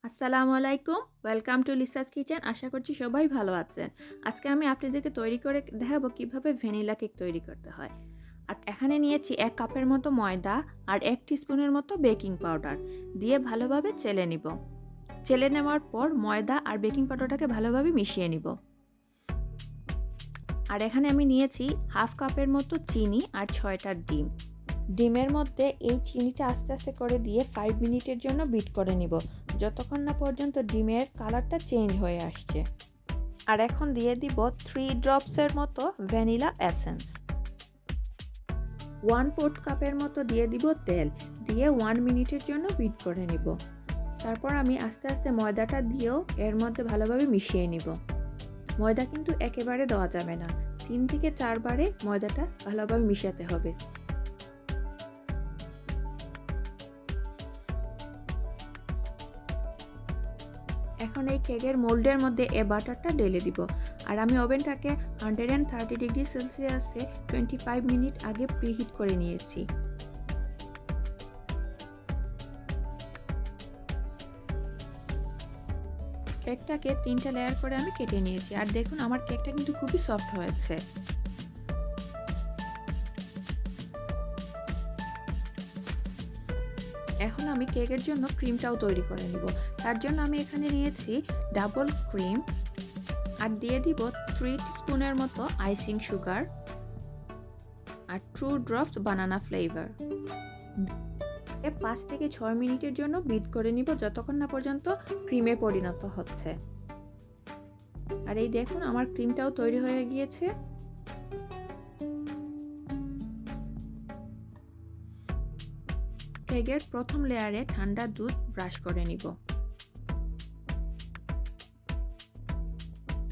আসসালামু আলাইকুম, welcome to লিসাস kitchen. আশা করছি সবাই ভালো আছেন। আজকে আমি আপনাদেরকে তৈরি করে দেখাবো কিভাবে ভ্যানিলা কেক তৈরি করতে হয়। আর এখানে নিয়েছি 1 কাপের মতো ময়দা আর 1 টিস্পুনের মতো বেকিং পাউডার দিয়ে ভালোভাবে চেলে নিব। চেলে নেওয়ার পর ময়দা আর বেকিং পাউডারটাকে ভালোভাবে মিশিয়ে নিব। আর এখানে আমি নিয়েছি হাফ কাপের মতো চিনি আর 6টা ডিম। ডিমের মধ্যে এই চিনিটা আস্তে আস্তে করে দিয়ে 5 মিনিটের জন্য বিট করে নিব, যতক্ষণ না পর্যন্ত ডিমের কালারটা চেঞ্জ হয়ে আসছে। আর এখন দিয়ে দিব 3 ড্রপসের মতো ভ্যানিলা এসেন্স। 1/4 কাপের মতো দিয়ে দিব তেল, দিয়ে 1 মিনিটের জন্য বিট করে নিব। তারপর আমি আস্তে আস্তে ময়দাটা দিয়েও এর মধ্যে ভালোভাবে মিশিয়ে নিব। ময়দা কিন্তু একেবারে দেওয়া যাবে না, 3 থেকে 4 বারে ময়দাটা ভালোভাবে মিশাতে হবে। এখন এই কেকের মোল্ডের মধ্যে এই বাটারটা ঢেলে দিব। আর আমি ওভেনটাকে 130 ডিগ্রি সেলসিয়াসে 25 মিনিট আগে প্রিহিট করে নিয়েছি। কেকটাকে 3টা লেয়ার করে আমি কেটে নিয়েছি। আর দেখুন আমার কেকটা কিন্তু খুবই সফট হয়েছে। এখন আমি কেকের জন্য ক্রিমটাও তৈরি করে নিব। তার জন্য আমি এখানে নিয়েছি ডাবল ক্রিম আর দিয়ে দিব 3 টিস্পুনের মতো আইসিং সুগার আর 2 ড্রপস বানানা ফ্লেভার। 5 থেকে 6 মিনিটের জন্য বিট করে নিব, যতক্ষণ না পর্যন্ত ক্রিমে পরিণত হচ্ছে। আর এই দেখুন আমার ক্রিমটাও তৈরি হয়ে গিয়েছে। কেকের প্রথম লেয়ারে ঠান্ডা দুধ ব্রাশ করে নিব।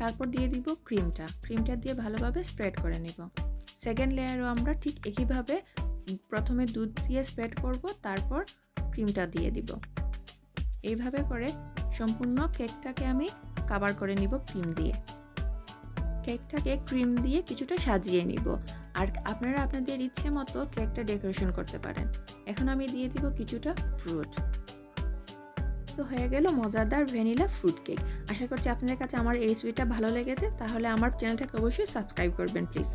তারপর দিয়ে দিব ক্রিমটা দিয়ে ভালোভাবে স্প্রেড করে নিব। সেকেন্ড লেয়ারও আমরা ঠিক একইভাবে প্রথমে দুধ দিয়ে স্প্রেড করব, তারপর ক্রিমটা দিয়ে দিব। এইভাবে করে সম্পূর্ণ কেকটাকে আমি কভার করে নিব ক্রিম দিয়ে। কেকটাকে ক্রিম দিয়ে কিছুটা সাজিয়ে নিব। আর আপনারা আপনাদের ইচ্ছে মতো কেকটা ডেকোরেশন করতে পারেন। এখন আমি দিয়ে দিব কিছুটা ফ্রুট। তো হয়ে গেল মজাদার ভ্যানিলা ফ্রুট কেক। আশা করছি আপনাদের কাছে আমার এই রেসিপিটা ভালো লেগেছে। তাহলে আমার চ্যানেলটাকে অবশ্যই সাবস্ক্রাইব করবেন প্লিজ।